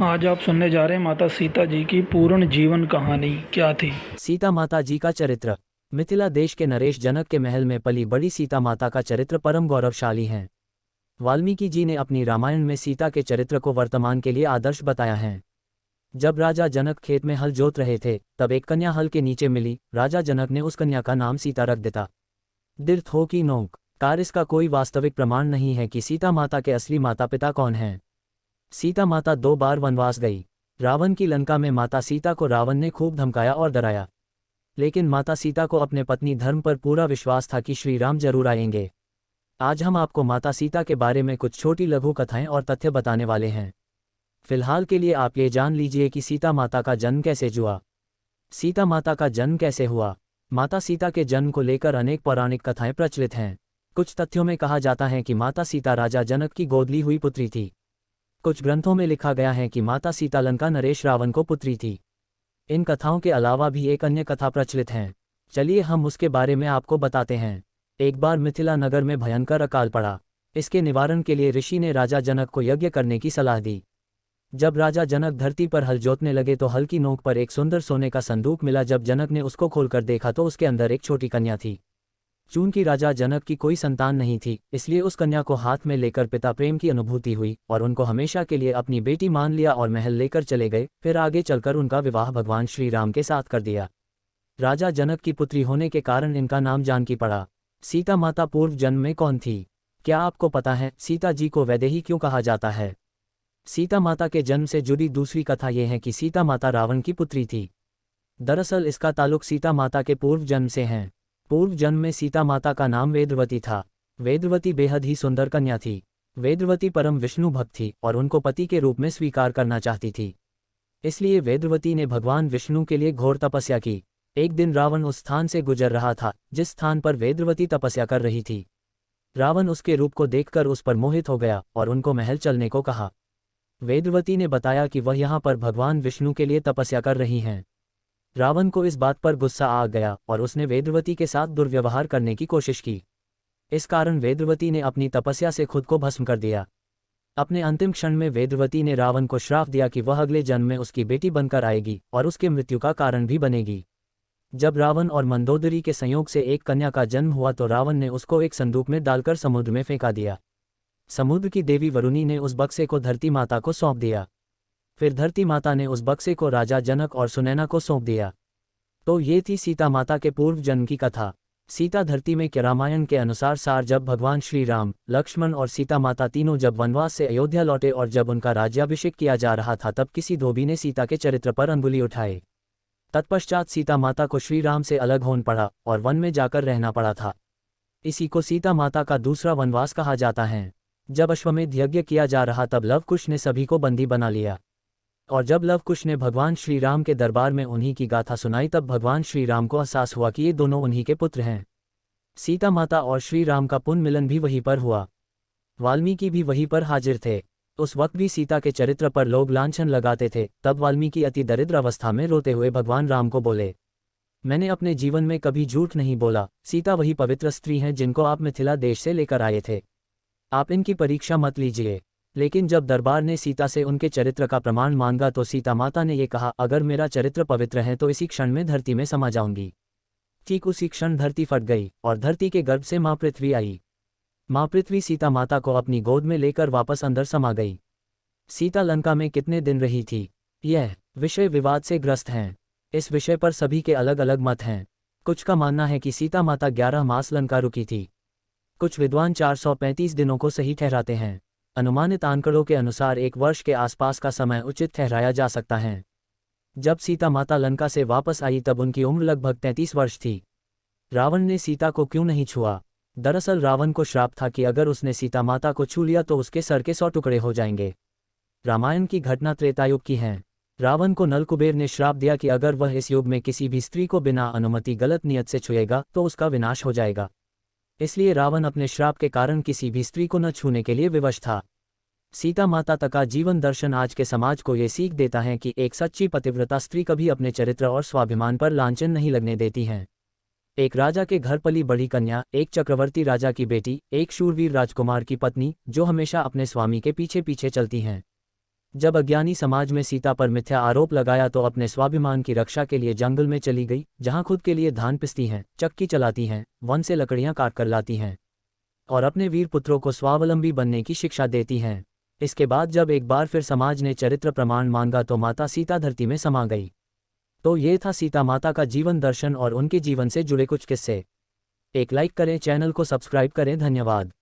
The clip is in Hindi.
आज आप सुनने जा रहे हैं माता सीता जी की पूर्ण जीवन कहानी। क्या थी? सीता माता जी का चरित्र। मिथिला देश के नरेश जनक के महल में पली बड़ी सीता माता का चरित्र परम गौरवशाली है। वाल्मीकि जी ने अपनी रामायण में सीता के चरित्र को वर्तमान के लिए आदर्श बताया है। जब राजा जनक खेत में हल जोत रहे थे, तब एक कन्या हल के नीचे मिली। राजा जनक ने उस कन्या का नाम सीता रख दिया। दिर्थ हो की नोक कार इसका कोई वास्तविक प्रमाण नहीं है कि सीता माता के असली माता पिता कौन हैं। सीता माता 2 बार वनवास गई। रावण की लंका में माता सीता को रावण ने खूब धमकाया और डराया, लेकिन माता सीता को अपने पत्नी धर्म पर पूरा विश्वास था कि श्री राम जरूर आएंगे। आज हम आपको माता सीता के बारे में कुछ छोटी लघु कथाएं और तथ्य बताने वाले हैं। फिलहाल के लिए आप ये जान लीजिए कि सीता माता का जन्म कैसे हुआ। सीता माता का जन्म कैसे हुआ। माता सीता के जन्म को लेकर अनेक पौराणिक कथाएं प्रचलित हैं। कुछ तथ्यों में कहा जाता है कि माता सीता राजा जनक की गोद ली हुई पुत्री थी। कुछ ग्रंथों में लिखा गया है कि माता सीता लंका नरेश रावण को पुत्री थी। इन कथाओं के अलावा भी एक अन्य कथा प्रचलित है। चलिए हम उसके बारे में आपको बताते हैं। एक बार मिथिला नगर में भयंकर अकाल पड़ा। इसके निवारण के लिए ऋषि ने राजा जनक को यज्ञ करने की सलाह दी। जब राजा जनक धरती पर हल जोतने लगे तो हल की नोक पर एक सुंदर सोने का संदूक मिला। जब जनक ने उसको खोलकर देखा तो उसके अंदर एक छोटी कन्या थी। चूंकि राजा जनक की कोई संतान नहीं थी, इसलिए उस कन्या को हाथ में लेकर पिता प्रेम की अनुभूति हुई और उनको हमेशा के लिए अपनी बेटी मान लिया और महल लेकर चले गए। फिर आगे चलकर उनका विवाह भगवान श्री राम के साथ कर दिया। राजा जनक की पुत्री होने के कारण इनका नाम जानकी पड़ा। सीता माता पूर्व जन्म में कौन थी? क्या आपको पता है सीता जी को वैदेही क्यों कहा जाता है? सीता माता के जन्म से जुड़ी दूसरी कथा यह है कि सीता माता रावण की पुत्री थी। दरअसल इसका ताल्लुक सीता माता के पूर्व जन्म से है। पूर्व जन्म में सीता माता का नाम वेदवती था। वेदवती बेहद ही सुंदर कन्या थी। वेदवती परम विष्णु भक्त थी और उनको पति के रूप में स्वीकार करना चाहती थी। इसलिए वेदवती ने भगवान विष्णु के लिए घोर तपस्या की। एक दिन रावण उस स्थान से गुजर रहा था जिस स्थान पर वेदवती तपस्या कर रही थी। रावण उसके रूप को देखकर उस पर मोहित हो गया और उनको महल चलने को कहा। वेदवती ने बताया कि वह यहाँ पर भगवान विष्णु के लिए तपस्या कर रही हैं। रावण को इस बात पर गुस्सा आ गया और उसने वेदवती के साथ दुर्व्यवहार करने की कोशिश की। इस कारण वेदवती ने अपनी तपस्या से खुद को भस्म कर दिया। अपने अंतिम क्षण में वेदवती ने रावण को श्राप दिया कि वह अगले जन्म में उसकी बेटी बनकर आएगी और उसके मृत्यु का कारण भी बनेगी। जब रावण और मंदोदरी के संयोग से एक कन्या का जन्म हुआ तो रावण ने उसको एक संदूक में डालकर समुद्र में फेंका दिया। समुद्र की देवी वरुणी ने उस बक्से को धरती माता को सौंप दिया। फिर धरती माता ने उस बक्से को राजा जनक और सुनैना को सौंप दिया। तो ये थी सीता माता के पूर्व जन्म की कथा। सीता धरती में के रामायण के अनुसार सार जब भगवान श्री राम, लक्ष्मण और सीता माता तीनों जब वनवास से अयोध्या लौटे और जब उनका राज्याभिषेक किया जा रहा था, तब किसी धोबी ने सीता के चरित्र पर अंगुली उठाए। तत्पश्चात सीता माता को श्री राम से अलग होना पड़ा और वन में जाकर रहना पड़ा था। इसी को सीता माता का दूसरा वनवास कहा जाता है। जब अश्वमेध यज्ञ किया जा रहा तब लव कुश ने सभी को बंदी बना लिया, और जब लव कुश ने भगवान श्री राम के दरबार में उन्हीं की गाथा सुनाई तब भगवान श्री राम को एहसास हुआ कि ये दोनों उन्हीं के पुत्र हैं। सीता माता और श्री राम का पुनः मिलन भी वहीं पर हुआ। वाल्मीकि भी वहीं पर हाजिर थे। उस वक्त भी सीता के चरित्र पर लोग लांछन लगाते थे। तब वाल्मीकि अति दरिद्र अवस्था में रोते हुए भगवान राम को बोले, मैंने अपने जीवन में कभी झूठ नहीं बोला। सीता वही पवित्र स्त्री हैं जिनको आप मिथिला देश से लेकर आए थे। आप इनकी परीक्षा मत लीजिए। लेकिन जब दरबार ने सीता से उनके चरित्र का प्रमाण मांगा तो सीता माता ने ये कहा, अगर मेरा चरित्र पवित्र है तो इसी क्षण में धरती में समा जाऊंगी। ठीक उसी क्षण धरती फट गई और धरती के गर्भ से माँ पृथ्वी आई। माँ पृथ्वी सीता माता को अपनी गोद में लेकर वापस अंदर समा गई। सीता लंका में कितने दिन रही थी, यह विषय विवाद से ग्रस्त हैं। इस विषय पर सभी के अलग अलग मत हैं। कुछ का मानना है कि सीता माता 11 मास लंका रुकी थी। कुछ विद्वान 435 दिनों को सही ठहराते हैं। अनुमानित आंकड़ों के अनुसार 1 वर्ष के आसपास का समय उचित ठहराया जा सकता है। जब सीता माता लंका से वापस आई तब उनकी उम्र लगभग 33 वर्ष थी। रावण ने सीता को क्यों नहीं छुआ? दरअसल रावण को श्राप था कि अगर उसने सीता माता को छू लिया तो उसके सर के 100 टुकड़े हो जाएंगे। रामायण की घटना त्रेतायुग की है। रावण को नलकुबेर ने श्राप दिया कि अगर वह इस युग में किसी भी स्त्री को बिना अनुमति गलत नियत से छुएगा तो उसका विनाश हो जाएगा। इसलिए रावण अपने श्राप के कारण किसी भी स्त्री को न छूने के लिए विवश था। सीता माता तक का जीवन दर्शन आज के समाज को ये सीख देता है कि एक सच्ची पतिव्रता स्त्री कभी अपने चरित्र और स्वाभिमान पर लांछन नहीं लगने देती हैं। एक राजा के घर पली बड़ी कन्या, एक चक्रवर्ती राजा की बेटी, एक शूरवीर राजकुमार की पत्नी जो हमेशा अपने स्वामी के पीछे पीछे चलती हैं। जब अज्ञानी समाज में सीता पर मिथ्या आरोप लगाया तो अपने स्वाभिमान की रक्षा के लिए जंगल में चली गई, जहां खुद के लिए धान पिसती हैं, चक्की चलाती हैं, वन से लकड़ियां काट कर लाती हैं और अपने वीर पुत्रों को स्वावलंबी बनने की शिक्षा देती हैं। इसके बाद जब एक बार फिर समाज ने चरित्र प्रमाण मांगा तो माता सीता धरती में समा गई। तो ये था सीता माता का जीवन दर्शन और उनके जीवन से जुड़े कुछ किस्से। एक लाइक करें, चैनल को सब्सक्राइब करें। धन्यवाद।